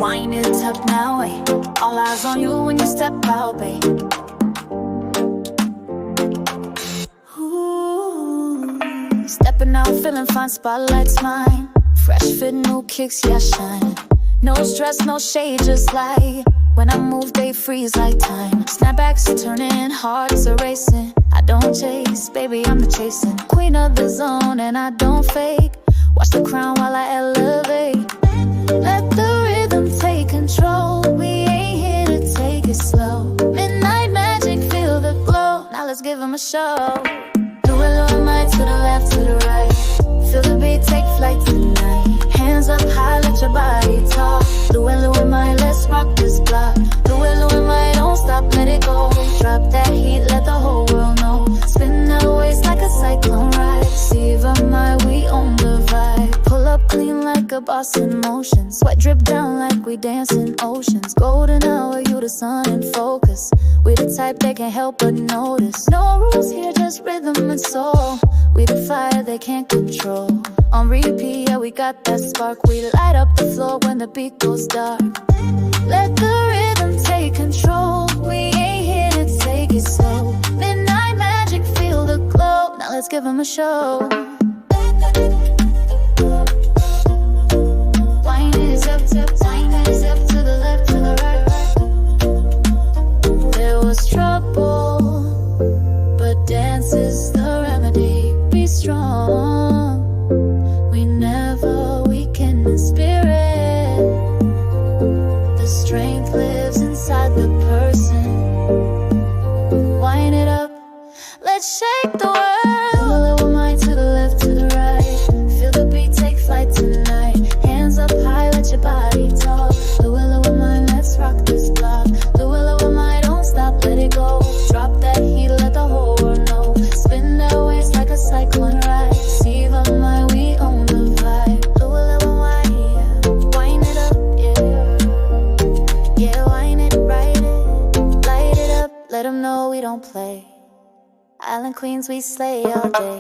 Whine it up now, ay. All eyes on you when you step out, babe. Ooh. Stepping out, feeling fine, spotlight's mine. Fresh fit, new kicks, yeah, shine. No stress, no shade, just like when I move, they freeze like time. Snapbacks turning, hearts are racing. I don't chase, baby, I'm the chasing. Queen of the zone, and I don't fake. Watch the crown while I elevate. Let the rhythm take control. We ain't here to take it slow. Midnight magic, feel the glow. Now let's give them a show. Do a little mind to the left, to the right. Feel the beat, take flight tonight. Hands up high, let your body talk. Do a little mind, let's rock this block. Do a little mind, don't stop, let it go. Drop that heat, let the whole world know. Spin that waist like a cyclone ride. Receive a mind, we own the vibe. Pull up clean like a boss in motion. Sweat drip down like we dance in oceans. Golden hour, you the sun in focus. We the type they can't help but notice. No rules here, just rhythm and soul. We the fire they can't control. On repeat, yeah, we got that spark. We light up the floor when the beat goes dark. Let the rhythm take control. We ain't here to take it slow. Midnight magic, feel the glow. Now let's give them a show. Whine it up, whine it up to the left, to the right. There was trouble, but dance is the remedy. Be strong. We never weaken in spirit. The strength lives inside the person. Whine it up, let's shake the world. Do a little mind to the left, to the right. Feel the beat, take flight tonight. Hands up high, let your body talk. Do a little mind, let's rock this block. Do a little mind, don't stop, let it go. Drop that heat, let the whole world know. Spin that waist like a cyclone ride. Receive a mind, we own the vibe. Do a little whine, yeah. Whine it up, yeah. Yeah, whine it, ride it. Light it up, let them know we don't play. Island queens, we slay all day.